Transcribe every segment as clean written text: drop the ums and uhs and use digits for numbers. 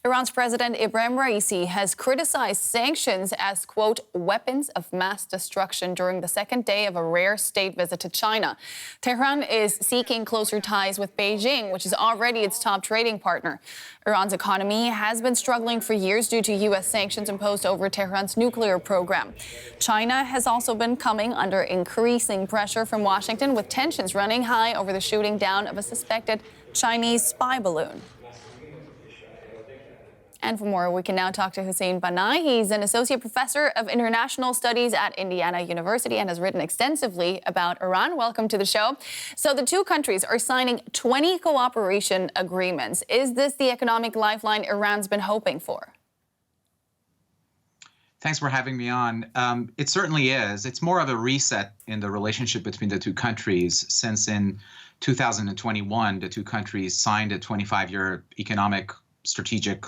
Iran's President Ebrahim Raisi has criticized sanctions as, quote, weapons of mass destruction during the second day of a rare state visit to China. Tehran is seeking closer ties with Beijing, which is already its top trading partner. Iran's economy has been struggling for years due to U.S. sanctions imposed over Tehran's nuclear program. China has also been coming under increasing pressure from Washington, with tensions running high over the shooting down of a suspected Chinese spy balloon. And for more, we can now talk to Hussein Banai. He's an associate professor of international studies at Indiana University and has written extensively about Iran. Welcome to the show. So the two countries are signing 20 cooperation agreements. Is this the economic lifeline Iran's been hoping for? Thanks for having me on. It certainly is. It's more of a reset in the relationship between the two countries, since in 2021, the two countries signed a 25-year economic strategic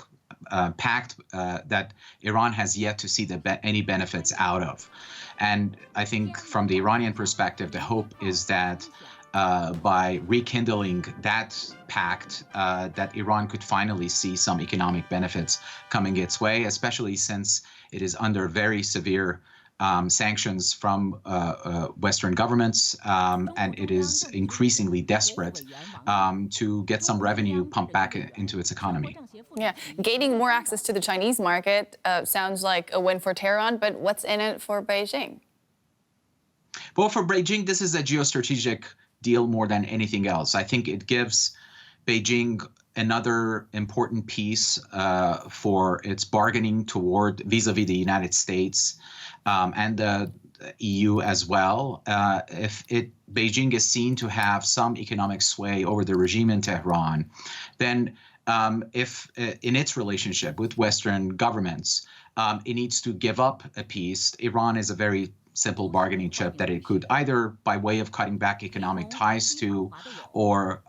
pact that Iran has yet to see any benefits out of. And I think from the Iranian perspective, the hope is that by rekindling that pact, that Iran could finally see some economic benefits coming its way, especially since it is under very severe sanctions from Western governments, and it is increasingly desperate to get some revenue pumped back into its economy. Yeah, gaining more access to the Chinese market sounds like a win for Tehran, but what's in it for Beijing? Well, for Beijing, this is a geostrategic deal more than anything else. I think it gives Beijing another important piece for its bargaining toward vis-a-vis the United States and the EU as well. If Beijing is seen to have some economic sway over the regime in Tehran, then if in its relationship with Western governments, it needs to give up a piece. Iran is a very simple bargaining chip that it could either by way of cutting back economic ties to or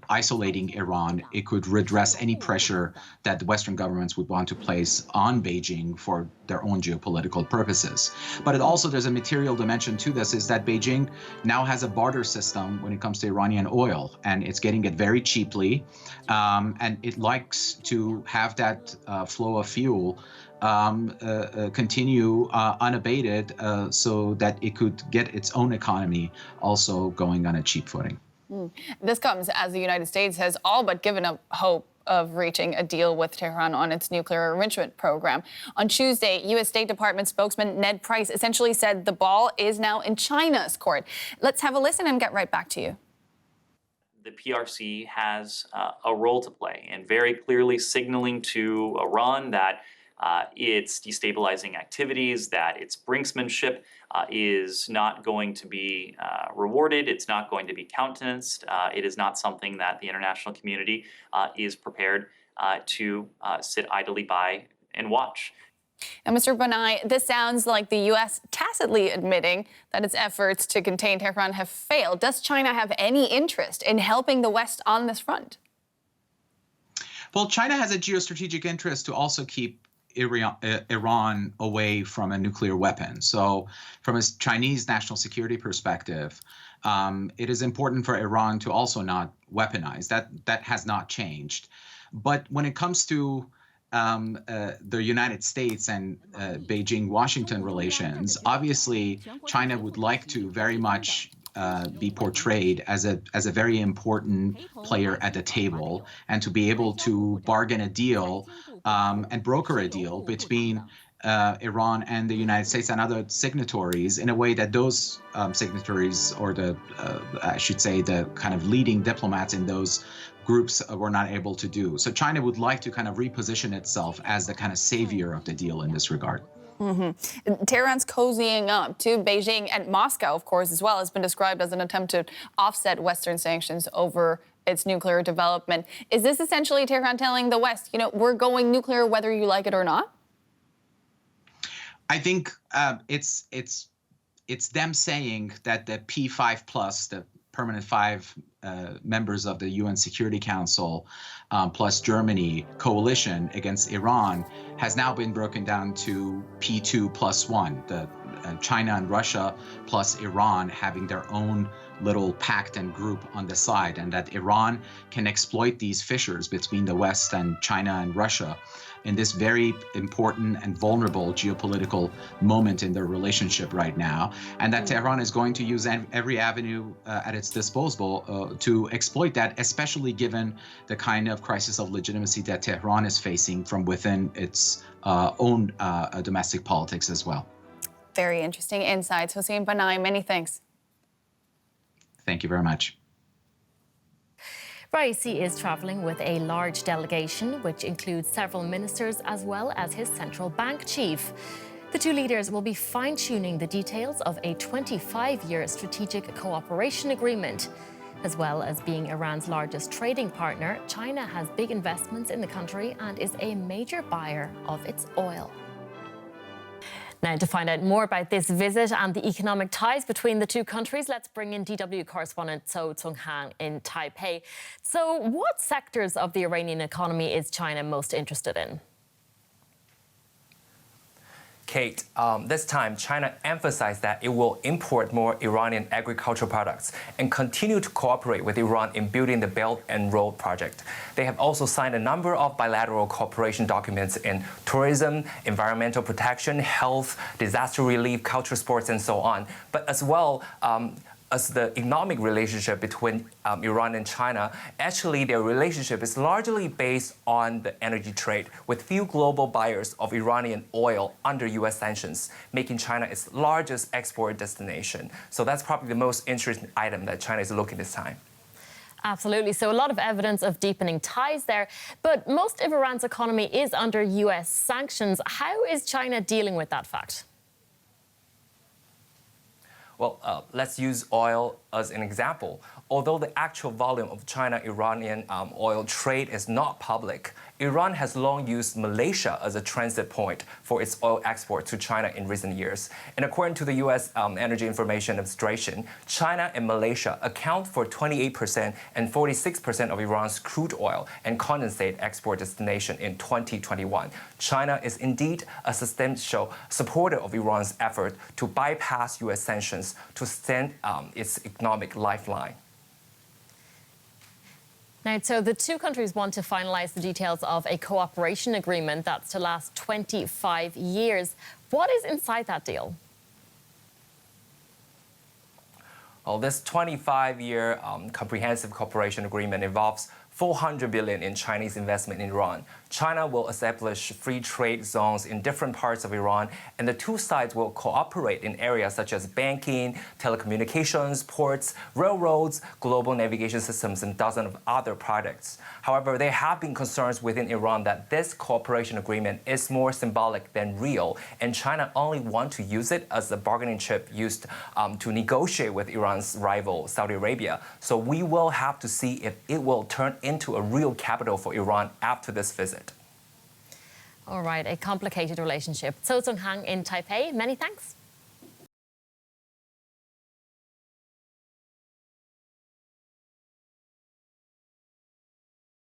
isolating Iran, it could redress any pressure that the Western governments would want to place on Beijing for their own geopolitical purposes. But there's a material dimension to this, is that Beijing now has a barter system when it comes to Iranian oil, and it's getting it very cheaply, and it likes to have that flow of fuel continue unabated so that it could get its own economy also going on a cheap footing. This comes as the United States has all but given up hope of reaching a deal with Tehran on its nuclear enrichment program. On Tuesday, U.S. State Department spokesman Ned Price essentially said the ball is now in China's court. Let's have a listen and get right back to you. The PRC has a role to play in very clearly signaling to Iran that its destabilizing activities, that its brinksmanship is not going to be rewarded, it's not going to be countenanced, it is not something that the international community is prepared to sit idly by and watch. And Mr. Banai, this sounds like the U.S. tacitly admitting that its efforts to contain Tehran have failed. Does China have any interest in helping the West on this front? Well, China has a geostrategic interest to also keep Iran away from a nuclear weapon. So from a Chinese national security perspective, it is important for Iran to also not weaponize. That has not changed. But when it comes to the United States and Beijing-Washington relations, obviously China would like to very much be portrayed as a very important player at the table, and to be able to bargain a deal and broker a deal between Iran and the United States and other signatories in a way that those signatories, or I should say the kind of leading diplomats in those groups, were not able to do. So China would like to kind of reposition itself as the kind of savior of the deal in this regard. Tehran's cozying up to Beijing, and Moscow, of course, as well, has been described as an attempt to offset Western sanctions over its nuclear development. Is this essentially Tehran telling the West, we're going nuclear whether you like it or not? I think it's them saying that the P5 plus, the permanent 5 members of the UN Security Council, plus Germany coalition against Iran, has now been broken down to P2 plus 1, the China and Russia plus Iran having their own little pact and group on the side, and that Iran can exploit these fissures between the West and China and Russia in this very important and vulnerable geopolitical moment in their relationship right now, and that Tehran is going to use every avenue at its disposal to exploit that, especially given the kind of crisis of legitimacy that Tehran is facing from within its own domestic politics as well. Very interesting insights. Hossein Banai, many thanks. Thank you very much. Raisi is travelling with a large delegation, which includes several ministers as well as his central bank chief. The two leaders will be fine-tuning the details of a 25-year strategic cooperation agreement. As well as being Iran's largest trading partner, China has big investments in the country and is a major buyer of its oil. Now, to find out more about this visit and the economic ties between the two countries, let's bring in DW correspondent So Tsung-Han in Taipei. So, what sectors of the Iranian economy is China most interested in? Kate, this time China emphasized that it will import more Iranian agricultural products and continue to cooperate with Iran in building the Belt and Road project. They have also signed a number of bilateral cooperation documents in tourism, environmental protection, health, disaster relief, culture, sports, and so on. But as well, as the economic relationship between Iran and China, actually their relationship is largely based on the energy trade, with few global buyers of Iranian oil under U.S. sanctions, making China its largest export destination. So that's probably the most interesting item that China is looking this time. Absolutely. So a lot of evidence of deepening ties there. But most of Iran's economy is under U.S. sanctions. How is China dealing with that fact? Well, let's use oil as an example. Although the actual volume of China-Iranian oil trade is not public, Iran has long used Malaysia as a transit point for its oil export to China in recent years. And according to the U.S. Energy Information Administration, China and Malaysia account for 28% and 46% of Iran's crude oil and condensate export destination in 2021. China is indeed a substantial supporter of Iran's effort to bypass U.S. sanctions to extend its economic lifeline. Now, so the two countries want to finalize the details of a cooperation agreement that's to last 25 years. What is inside that deal? Well, this 25-year comprehensive cooperation agreement involves $400 billion in Chinese investment in Iran. China will establish free trade zones in different parts of Iran, and the two sides will cooperate in areas such as banking, telecommunications, ports, railroads, global navigation systems, and dozens of other projects. However, there have been concerns within Iran that this cooperation agreement is more symbolic than real, and China only wants to use it as a bargaining chip used to negotiate with Iran's rival, Saudi Arabia. So we will have to see if it will turn into a real capital for Iran after this visit. All right, a complicated relationship. So Tsung-Han in Taipei, many thanks.